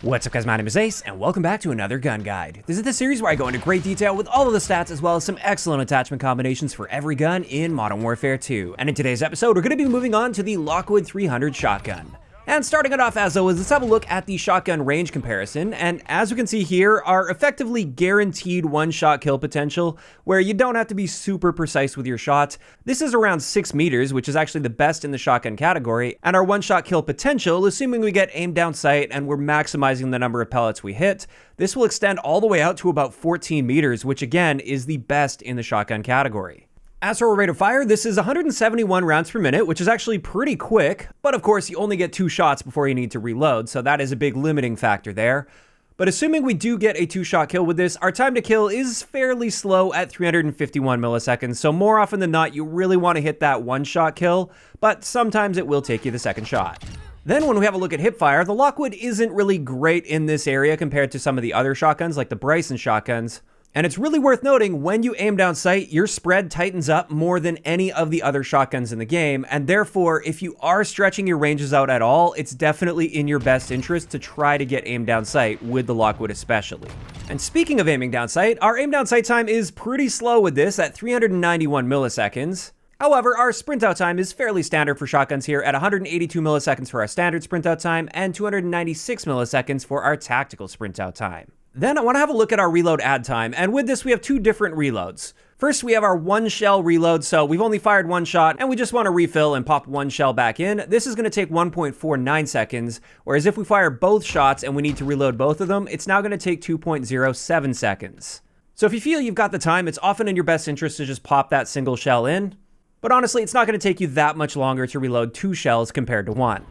What's up guys, my name is Ace, and welcome back to another gun guide. This is the series where I go into great detail with all of the stats as well as some excellent attachment combinations for every gun in Modern Warfare 2. And in today's episode, we're going to be moving on to the Lockwood 300 shotgun. And starting it off as always, let's have a look at the shotgun range comparison. And as we can see here, our effectively guaranteed one-shot kill potential, where you don't have to be super precise with your shots. This is around 6 meters, which is actually the best in the shotgun category. And our one-shot kill potential, assuming we get aimed down sight and we're maximizing the number of pellets we hit, this will extend all the way out to about 14 meters, which again is the best in the shotgun category. As for our rate of fire, this is 171 rounds per minute, which is actually pretty quick, but of course you only get 2 shots before you need to reload, so that is a big limiting factor there. But assuming we do get a 2-shot kill with this, our time to kill is fairly slow at 351 milliseconds, so more often than not you really want to hit that 1-shot kill, but sometimes it will take you the 2nd shot. Then when we have a look at Hipfire, the Lockwood isn't really great in this area compared to some of the other shotguns like the Bryson shotguns. And it's really worth noting, when you aim down sight, your spread tightens up more than any of the other shotguns in the game, and therefore, if you are stretching your ranges out at all, it's definitely in your best interest to try to get aim down sight, with the Lockwood especially. And speaking of aiming down sight, our aim down sight time is pretty slow with this at 391 milliseconds. However, our sprint out time is fairly standard for shotguns here at 182 milliseconds for our standard sprint out time and 296 milliseconds for our tactical sprint out time. Then I want to have a look at our reload add time, and with this we have 2 different reloads. First, we have our 1-shell reload, so we've only fired 1 shot and we just want to refill and pop 1 shell back in. This is going to take 1.49 seconds, whereas if we fire both shots and we need to reload both of them, it's now going to take 2.07 seconds. So if you feel you've got the time, it's often in your best interest to just pop that single shell in, but honestly it's not going to take you that much longer to reload 2 shells compared to 1.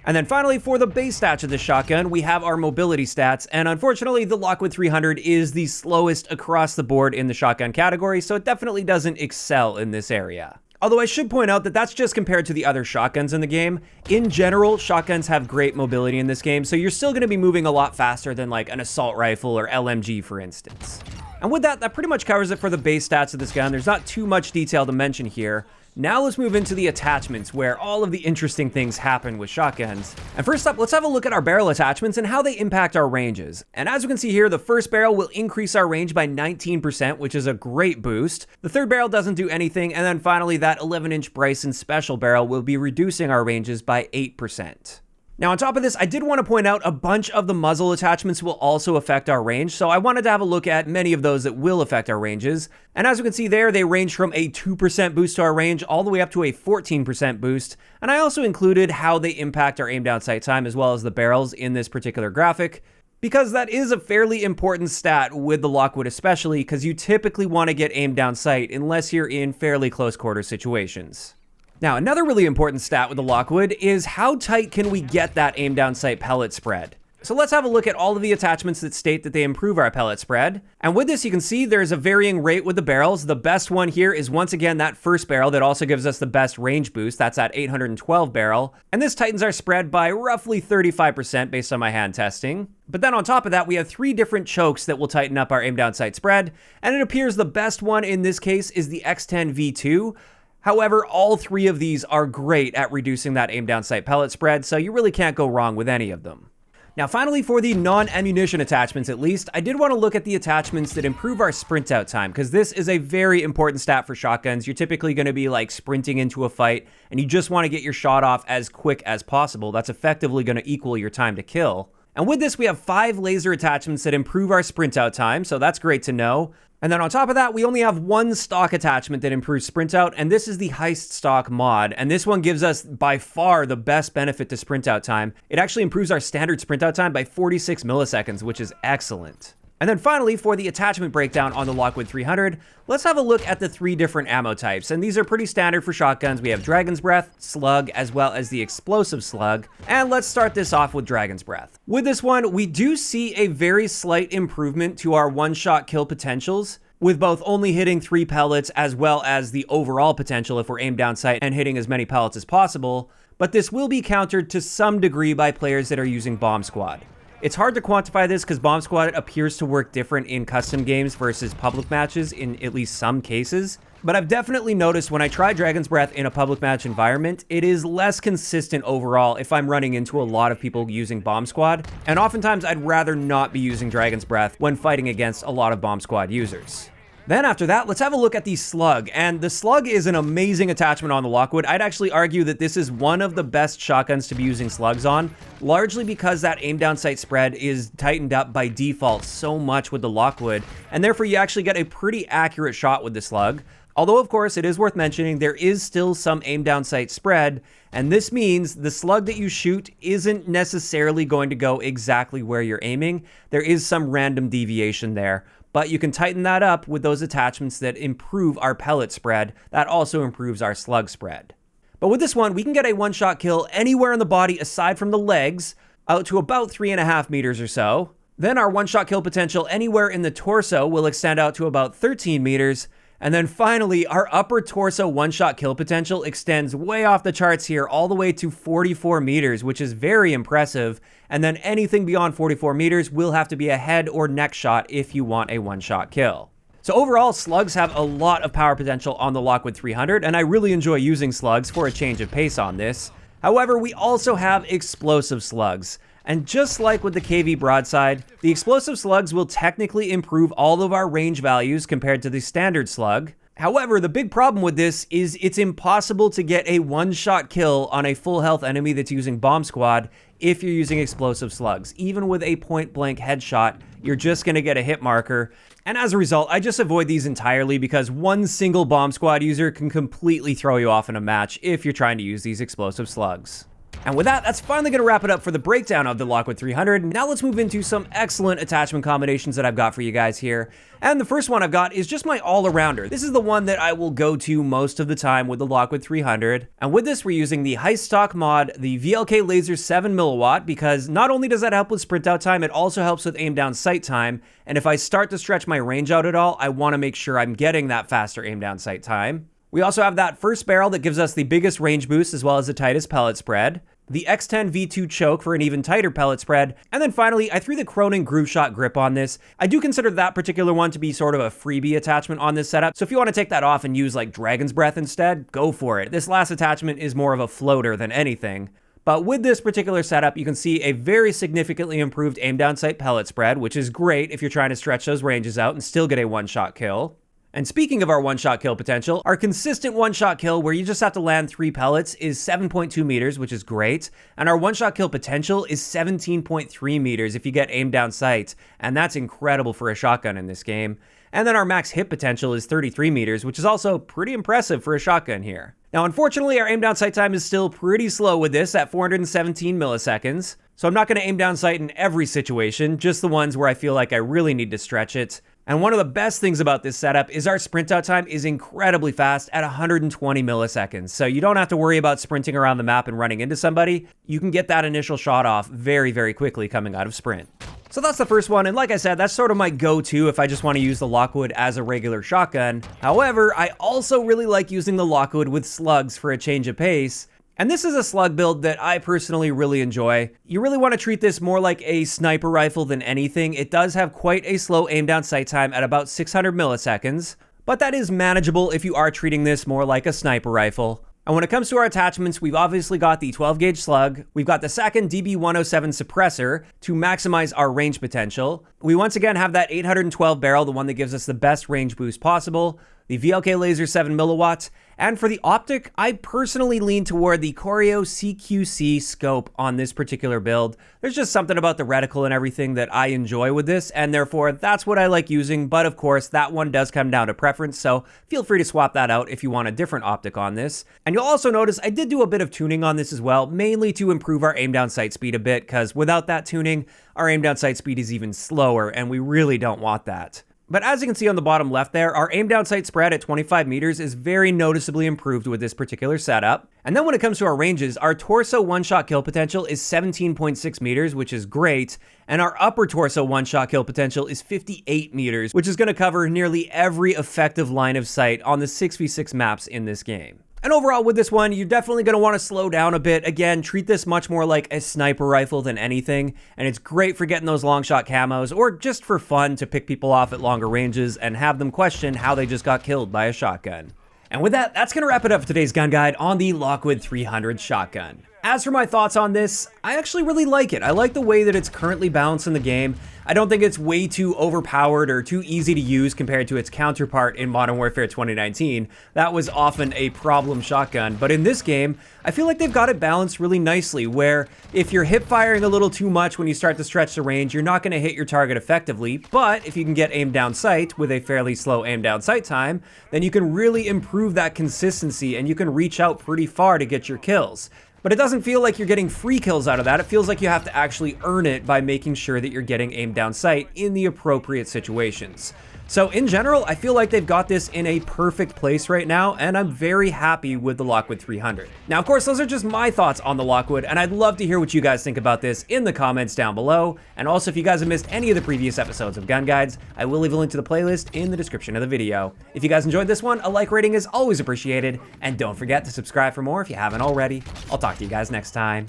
And then finally, for the base stats of this shotgun, we have our mobility stats, and unfortunately the Lockwood 300 is the slowest across the board in the shotgun category, so it definitely doesn't excel in this area. Although I should point out that that's just compared to the other shotguns in the game. In general, shotguns have great mobility in this game, so you're still going to be moving a lot faster than like an assault rifle or LMG, for instance. And with that, that pretty much covers it for the base stats of this gun. There's not too much detail to mention here. Now let's move into the attachments, where all of the interesting things happen with shotguns. And first up, let's have a look at our barrel attachments and how they impact our ranges. And as we can see here, the first barrel will increase our range by 19%, which is a great boost. The third barrel doesn't do anything, and then finally that 11-inch Bryson special barrel will be reducing our ranges by 8%. Now on top of this, I did want to point out a bunch of the muzzle attachments will also affect our range, so I wanted to have a look at many of those that will affect our ranges. And as you can see there, they range from a 2% boost to our range all the way up to a 14% boost. And I also included how they impact our aim down sight time as well as the barrels in this particular graphic, because that is a fairly important stat with the Lockwood especially, because you typically want to get aimed down sight unless you're in fairly close quarter situations. Now, another really important stat with the Lockwood is how tight can we get that aim down sight pellet spread. So let's have a look at all of the attachments that state that they improve our pellet spread. And with this, you can see there's a varying rate with the barrels. The best one here is once again that first barrel that also gives us the best range boost. That's at 812 barrel. And this tightens our spread by roughly 35% based on my hand testing. But then on top of that, we have 3 different chokes that will tighten up our aim down sight spread. And it appears the best one in this case is the X10 V2. However, all 3 of these are great at reducing that aim down sight pellet spread, so you really can't go wrong with any of them. Now finally, for the non-ammunition attachments at least, I did want to look at the attachments that improve our sprint out time, because this is a very important stat for shotguns. You're typically going to be like sprinting into a fight, and you just want to get your shot off as quick as possible. That's effectively going to equal your time to kill. And with this, we have 5 laser attachments that improve our sprint out time, so that's great to know. And then on top of that, we only have 1 stock attachment that improves sprint out, and this is the Heist Stock mod. And this one gives us by far the best benefit to sprint out time. It actually improves our standard sprint out time by 46 milliseconds, which is excellent. And then finally, for the attachment breakdown on the Lockwood 300, let's have a look at the 3 different ammo types. And these are pretty standard for shotguns. We have Dragon's Breath, Slug, as well as the Explosive Slug. And let's start this off with Dragon's Breath. With this one, we do see a very slight improvement to our one-shot kill potentials, with both only hitting 3 pellets as well as the overall potential if we're aimed down sight and hitting as many pellets as possible. But this will be countered to some degree by players that are using Bomb Squad. It's hard to quantify this because Bomb Squad appears to work different in custom games versus public matches in at least some cases. But I've definitely noticed when I try Dragon's Breath in a public match environment, it is less consistent overall if I'm running into a lot of people using Bomb Squad, and oftentimes I'd rather not be using Dragon's Breath when fighting against a lot of Bomb Squad users. Then after that, let's have a look at the Slug, and the Slug is an amazing attachment on the Lockwood. I'd actually argue that this is one of the best shotguns to be using slugs on, largely because that aim down sight spread is tightened up by default so much with the Lockwood, and therefore you actually get a pretty accurate shot with the Slug. Although, of course, it is worth mentioning there is still some aim down sight spread, and this means the slug that you shoot isn't necessarily going to go exactly where you're aiming. There is some random deviation there, but you can tighten that up with those attachments that improve our pellet spread. That also improves our slug spread. But with this one, we can get a one-shot kill anywhere in the body aside from the legs, out to about 3.5 meters or so. Then our one-shot kill potential anywhere in the torso will extend out to about 13 meters. And then finally, our upper torso one-shot kill potential extends way off the charts here, all the way to 44 meters, which is very impressive. And then anything beyond 44 meters will have to be a head or neck shot if you want a one-shot kill. So overall, slugs have a lot of power potential on the Lockwood 300, and I really enjoy using slugs for a change of pace on this. However, we also have explosive slugs. And just like with the KV broadside, the explosive slugs will technically improve all of our range values compared to the standard slug. However, the big problem with this is it's impossible to get a one-shot kill on a full health enemy that's using Bomb Squad if you're using explosive slugs. Even with a point-blank headshot, you're just going to get a hit marker. And as a result, I just avoid these entirely because one single Bomb Squad user can completely throw you off in a match if you're trying to use these explosive slugs. And with that, that's finally going to wrap it up for the breakdown of the Lockwood 300. Now let's move into some excellent attachment combinations that I've got for you guys here. And the first one I've got is just my all-arounder. This is the one that I will go to most of the time with the Lockwood 300. And with this, we're using the Heist Stock mod, the VLK Laser 7mW, because not only does that help with Sprintout Time, it also helps with aim down sight time. And if I start to stretch my range out at all, I want to make sure I'm getting that faster aim down sight time. We also have that first barrel that gives us the biggest range boost as well as the tightest pellet spread. The X10 V2 choke for an even tighter pellet spread, and then finally, I threw the Cronin Groove Shot grip on this. I do consider that particular one to be sort of a freebie attachment on this setup, so if you want to take that off and use like Dragon's Breath instead, go for it. This last attachment is more of a floater than anything. But with this particular setup, you can see a very significantly improved aim down sight pellet spread, which is great if you're trying to stretch those ranges out and still get a one-shot kill. And speaking of our one-shot kill potential, our consistent one-shot kill where you just have to land 3 pellets is 7.2 meters, which is great. And our one-shot kill potential is 17.3 meters if you get aim down sight. And that's incredible for a shotgun in this game. And then our max hit potential is 33 meters, which is also pretty impressive for a shotgun here. Now, unfortunately, our aim down sight time is still pretty slow with this at 417 milliseconds. So I'm not going to aim down sight in every situation, just the ones where I feel like I really need to stretch it. And one of the best things about this setup is our sprint out time is incredibly fast at 120 milliseconds. So you don't have to worry about sprinting around the map and running into somebody. You can get that initial shot off very, very quickly coming out of sprint. So that's the first one, and like I said, that's sort of my go-to if I just want to use the Lockwood as a regular shotgun. However, I also really like using the Lockwood with slugs for a change of pace. And this is a slug build that I personally really enjoy. You really want to treat this more like a sniper rifle than anything. It does have quite a slow aim down sight time at about 600 milliseconds, but that is manageable if you are treating this more like a sniper rifle. And when it comes to our attachments, we've obviously got the 12 gauge slug. We've got the second DB107 suppressor to maximize our range potential. We once again have that 812 barrel, the one that gives us the best range boost possible. The VLK Laser 7mW, and for the optic, I personally lean toward the Corio CQC scope on this particular build. There's just something about the reticle and everything that I enjoy with this, and therefore that's what I like using, but of course that one does come down to preference, so feel free to swap that out if you want a different optic on this. And you'll also notice I did do a bit of tuning on this as well, mainly to improve our aim down sight speed a bit, because without that tuning, our aim down sight speed is even slower, and we really don't want that. But as you can see on the bottom left there, our aim down sight spread at 25 meters is very noticeably improved with this particular setup. And then when it comes to our ranges, our torso one-shot kill potential is 17.6 meters, which is great. And our upper torso one-shot kill potential is 58 meters, which is going to cover nearly every effective line of sight on the 6v6 maps in this game. And overall with this one, you're definitely going to want to slow down a bit. Again, treat this much more like a sniper rifle than anything. And it's great for getting those long shot camos or just for fun to pick people off at longer ranges and have them question how they just got killed by a shotgun. And with that, that's gonna wrap it up for today's gun guide on the Lockwood 300 shotgun. As for my thoughts on this, I actually really like it. I like the way that it's currently balanced in the game. I don't think it's way too overpowered or too easy to use compared to its counterpart in Modern Warfare 2019. That was often a problem shotgun, but in this game, I feel like they've got it balanced really nicely, where if you're hip firing a little too much when you start to stretch the range, you're not gonna hit your target effectively, but if you can get aim down sight with a fairly slow aim down sight time, then you can really improve that consistency and you can reach out pretty far to get your kills. But it doesn't feel like you're getting free kills out of that. It feels like you have to actually earn it by making sure that you're getting aim down sight in the appropriate situations. So in general, I feel like they've got this in a perfect place right now, and I'm very happy with the Lockwood 300. Now, of course, those are just my thoughts on the Lockwood, and I'd love to hear what you guys think about this in the comments down below. And also, if you guys have missed any of the previous episodes of Gun Guides, I will leave a link to the playlist in the description of the video. If you guys enjoyed this one, a like rating is always appreciated, and don't forget to subscribe for more if you haven't already. I'll talk to you guys next time.